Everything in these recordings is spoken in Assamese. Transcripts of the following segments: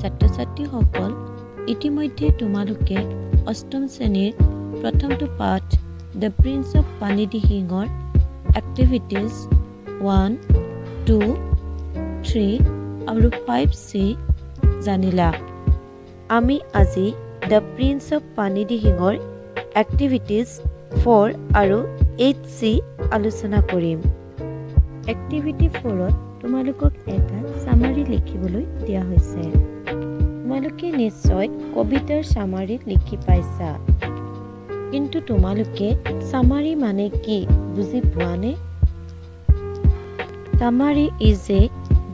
ছাত্ৰ-ছাত্ৰীসকল ইতিমধ্যে তোমালোকে অষ্টম শ্ৰেণীৰ প্ৰথমটো পাঠ দ্য প্ৰিন্স অফ পানী দিহিঙৰ এক্টিভিটিজ 1, 2, 3 আৰু 5C জানিলা। আমি আজি দ্য প্ৰিন্স অফ পানী দিহিঙৰ এক্টিভিটিজ 4 আৰু 8C আলোচনা কৰিম। এক্টিভিটি 4ত তোমালোকক এটা সামাৰী লিখিবলৈ দিয়া হৈছে। তোমালোকে নিশ্চয় কবিতাৰ সামাৰী লিখি পাইছা, কিন্তু তোমালোকে সামাৰী মানে কি বুজি পোৱানে? Summary is a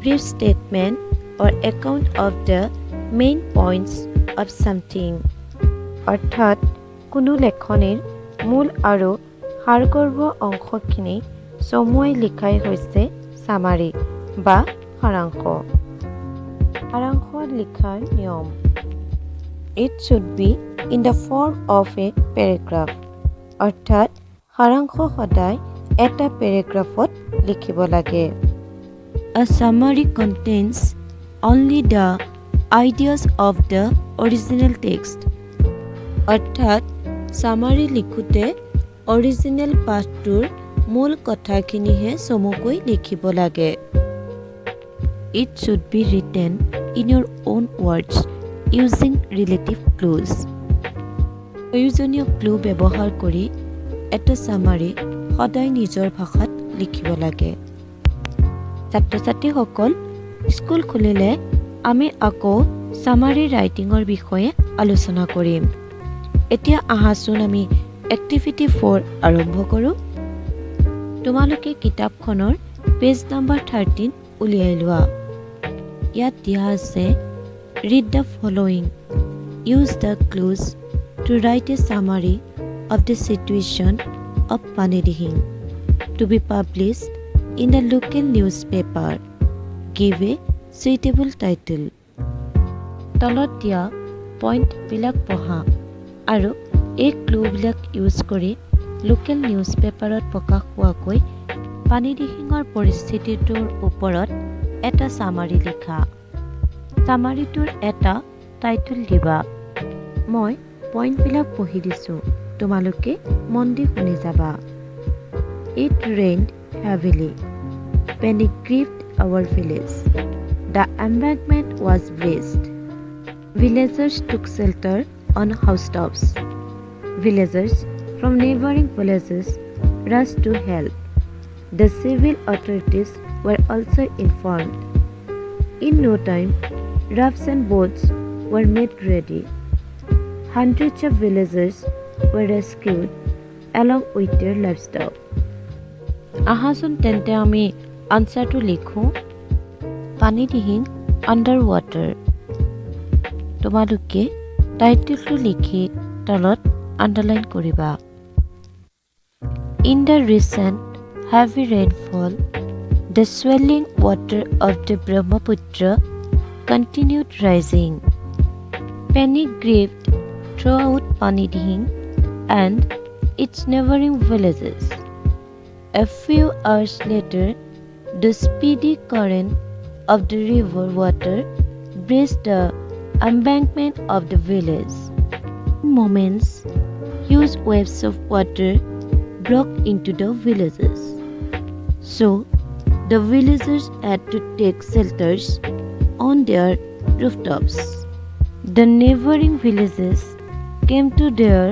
brief statement or account of the main points of something. অৰ্থাৎ কোনো লেখনিৰ মূল আৰু সাৰগৰ্ভ অংশখিনি চমুৱাই লিখাই হৈছে সামাৰী বা সাৰাংশ। সাৰাংশ লিখাৰ নিয়ম: It should be in the form of a paragraph. অৰ্থাৎ সাৰাংশ সদায় এটা পেৰেগ্ৰাফত লিখিব লাগে। A summary contains only the ideas of the original text. অৰ্থাৎ সামাৰী লিখোঁতে অৰিজিনেল পাঠটোৰ মূল কথাখিনিহে চমুকৈ লিখিব লাগে। It should be written in your own words using relative clues. প্ৰয়োজনীয় ক্লু ব্যৱহাৰ কৰি এটা সামাৰী সদায় নিজৰ ভাষাত লিখিব লাগে। ছাত্ৰ-ছাত্ৰীসকল, স্কুল খুলিলে আমি আকৌ সামাৰী ৰাইটিঙৰ বিষয়ে আলোচনা কৰিম। এতিয়া আহাচোন আমি এক্টিভিটি 4 আৰম্ভ কৰোঁ। তোমালোকে কিতাপখনৰ পেজ নম্বৰ 13 উলিয়াই লোৱা। ইয়াত দিয়া আছে read the following, use the clues to write a summary of the situation of Pani Dihing to be published in the local newspaper. Give a suitable title. তলত দিয়া পইণ্টবিলাক পঢ়া আৰু এই ক্লুবিলাক ইউজ কৰি লোকেল নিউজ পেপাৰত প্ৰকাশ পোৱাকৈ পানী দিহিঙৰ পৰিস্থিতিটোৰ ওপৰত এটা সামাৰী লিখা। সামাৰীটোৰ এটা টাইটেল দিবা। মই পইণ্টবিলাক পঢ়ি দিছোঁ, তোমালোকে মন দি শুনি যাবা। It rained heavily. Panic gripped our village. The embankment was breached. Villagers took shelter on housetops. Villagers from neighboring villages rushed to help. The civil authorities were also informed. In no time, rafts and boats were made ready. Hundreds of villagers were rescued along with their livestock. আহাচোন তেন্তে আমি আনচাৰটো লিখোঁ। পানী দিহিং আণ্ডাৰ ৱাটাৰ। তোমালোকে টাইটেলটো লিখি তলত আণ্ডাৰলাইন কৰিবা। In the recent heavy rainfall the swelling water of the Brahmaputra continued rising. Panic gripped throughout Pani Dihing and its neighboring villages. A few hours later, the speedy current of the river water breached the embankment of the village. In moments, huge waves of water broke into the villages. So, the villagers had to take shelters on their rooftops. The neighboring villages came to there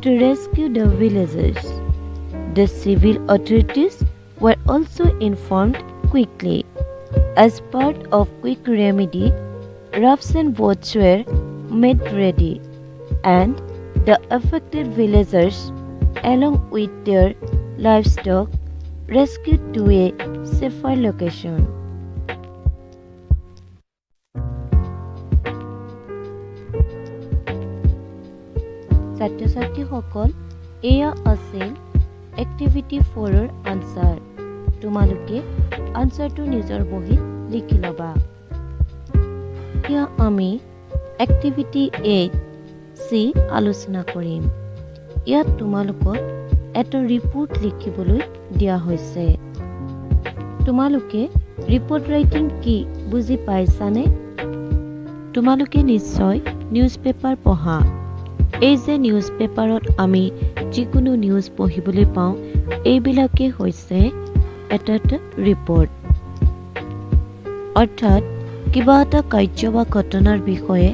to rescue the villagers. The civil authorities were also informed quickly. As part of quick remedy, rafts and boats were made ready, and the affected villagers, along with their livestock, rescued to a safer location. ছাত্ৰ-ছাত্ৰীসকল, এয়া আছিল এক্টিভিটি 4ৰ আনচাৰ। তোমালোকে আনচাৰটো নিজৰ বহীত লিখি ল'বা। এতিয়া আমি এক্টিভিটি 8C আলোচনা কৰিম। ইয়াত তোমালোকক এটা ৰিপৰ্ট লিখিবলৈ দিয়া হৈছে। তোমালোকে ৰিপৰ্ট ৰাইটিং কি বুজি পাইছানে? তোমালোকে নিশ্চয় নিউজ পেপাৰ পঢ়া। এই যে নিউজ পেপাৰত আমি যিকোনো নিউজ পঢ়িবলৈ পাওঁ, এইবিলাকেই হৈছে এটা ৰিপৰ্ট। অৰ্থাৎ কিবা এটা কাৰ্য বা ঘটনাৰ বিষয়ে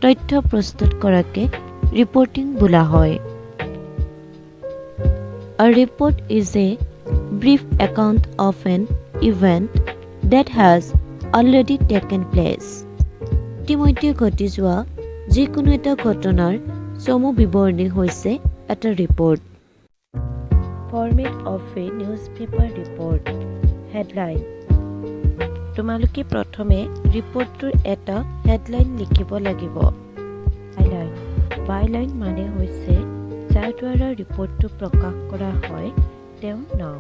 তথ্য প্ৰস্তুত কৰাকে ৰিপৰ্টিং বোলা হয়। A report is a brief account of an event that has already taken place. ইতিমধ্যে ঘটি যোৱা যিকোনো এটা ঘটনাৰ চমু বিৱৰণী হৈছে এটা report. Format of A news paper report. Headline. তোমালোকে প্ৰথমে ৰিপৰ্টটোৰ এটা হেডলাইন লিখিব লাগিব। বাইলাইন। বাইলাইন মানে হৈছে যাৰ দ্বাৰা ৰিপৰ্টটো প্ৰকাশ কৰা হয় তেওঁৰ নাম।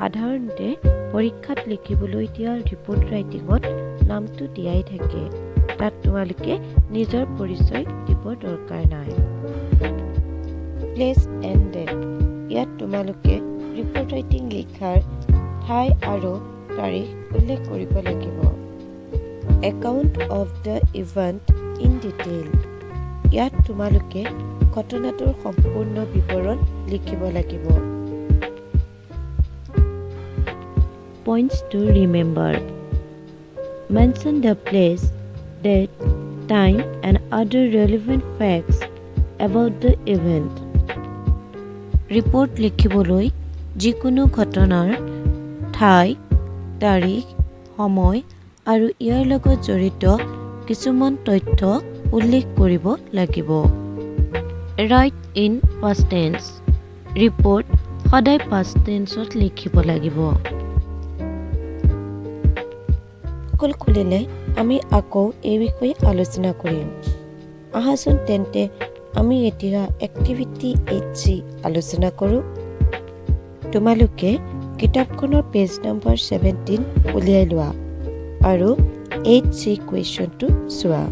সাধাৰণতে পৰীক্ষাত লিখিবলৈ দিয়া ৰিপৰ্ট ৰাইটিঙত নামটো দিয়াই থাকে, তাত তোমালোকে নিজৰ পৰিচয় দিব দৰকাৰ নাই। Place and date. ইয়াত তোমালোকে ৰিপৰ্ট ৰাইটিং লিখাৰ ঠাই আৰু তাৰিখ উল্লেখ কৰিব লাগিব। Account of the event in detail. ইয়াত তোমালোকে ঘটনাটোৰ সম্পূৰ্ণ বিৱৰণ লিখিব লাগিব। Points to remember. Mention the place, date, time and other relevant facts about the event. Report লিখিবলৈ যিকোনো ঘটনাৰ ঠাই, তাৰিখ, সময় আৰু ইয়াৰ লগত জড়িত কিছুমান তথ্য উল্লেখ কৰিব লাগিব। Write in past tense. Report সদায় পাষ্ট টেন্সত লিখিব লাগিব। স্কুল খুলিলে আমি আকৌ এই বিষয়ে আলোচনা কৰিম। আহাচোন তেন্তে আমি এতিয়া এক্টিভিটি 8C আলোচনা কৰোঁ। তোমালোকে কিতাপখনৰ পেজ নম্বৰ 17 উলিয়াই লোৱা আৰু 8C কুৱেশ্যনটো চোৱা।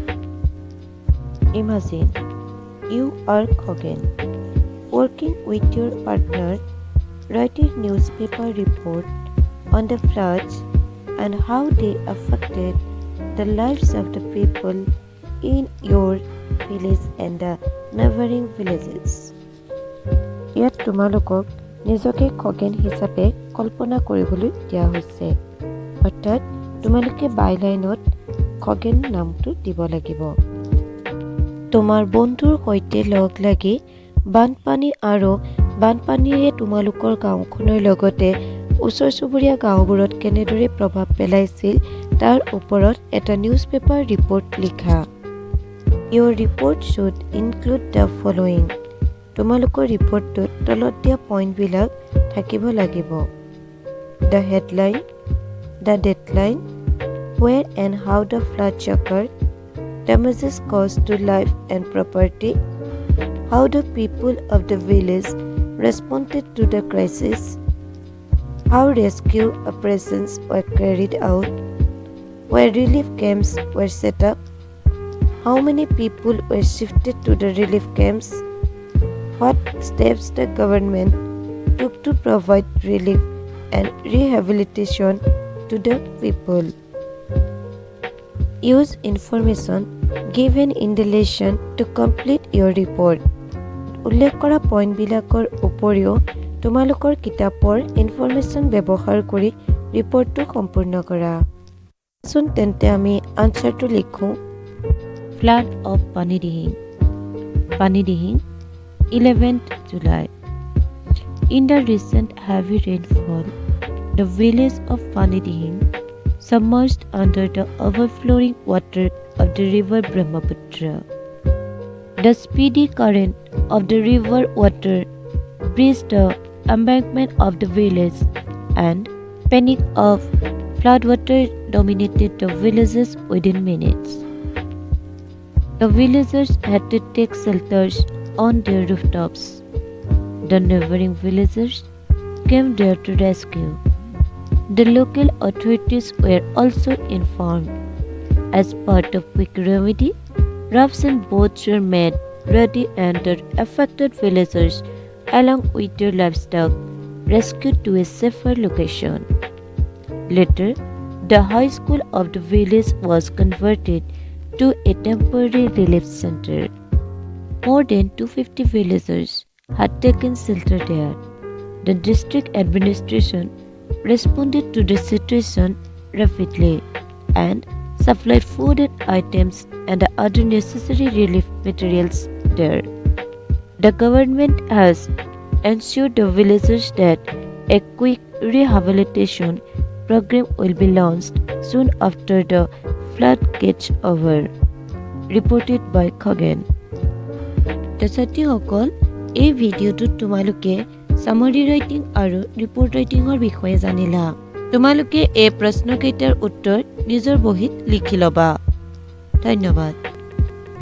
Imagine you are Khoghen, working with your partner, writing newspaper report on the floods and how they affected the lives of the people in your village and the neighboring villages. ইয়াত তোমালোকক নিজকে খগেন হিচাপে কল্পনা কৰিবলৈ দিয়া হৈছে, অৰ্থাৎ তোমালোকে বাইলাইনত খগেন নামটো দিব লাগিব। তোমাৰ বন্ধুৰ সৈতে লগ লাগি বানপানী আৰু বানপানীৰে তোমালোকৰ গাঁওখনৰ লগতে ওচৰ চুবুৰীয়া গাঁওবোৰত কেনেদৰে প্ৰভাৱ পেলাইছিল তাৰ ওপৰত এটা নিউজ পেপাৰ ৰিপৰ্ট লিখা। Your report should include the following. তোমালোকৰ ৰিপৰ্টটোত তলত দিয়া পইণ্টবিলাক থাকিব লাগিব। The headline, the deadline, where and how the floods occurred, damages caused to life and property, how the people of the village responded to the crisis, how rescue operations were carried out, where relief camps were set up, how many people were shifted to the relief camps, what steps the government took to provide relief and rehabilitation to the people. Use information given in the lesson to complete your report. উল্লেখ কৰা পইণ্টবিলাকৰ উপৰিও তোমালোকৰ কিতাপৰ ইনফৰমেশ্যন ব্যৱহাৰ কৰি ৰিপৰ্টটো সম্পূৰ্ণ কৰা। চোন তেন্তে আমি আনচাৰটো লিখোঁ। Flood of Panidihing. Panidihing 11th July. In the recent heavy rainfall, the village of Panidihing submerged under the overflowing water of the river Brahmaputra. The speedy current of the river water breached the embankment of the village, and panic of floodwater dominated the villages within minutes. The villagers had to take shelters on their rooftops. The neighboring villagers came there to rescue. The local authorities were also informed. As part of quick remedy, rafts and boats were made ready and the affected villagers, along with their livestock, rescued to a safer location. Later, the high school of the village was converted to a temporary relief center. More than 250 villagers had taken shelter there. The district administration responded to the situation rapidly and supplied food and items and other necessary relief materials there. The government has ensured the villagers that a quick rehabilitation program will be launched soon after the floodgates over, reported by Khagen. ছাত্ৰীসকল এই ভিডিঅ'টোত তোমালোকে সামাৰী ৰাইটিং আৰু ৰিপৰ্ট ৰাইটিঙৰ বিষয়ে জানিলা। তোমালোকে এই প্ৰশ্নকেইটাৰ উত্তৰ নিজৰ বহীত লিখি ল'বা। ধন্যবাদ।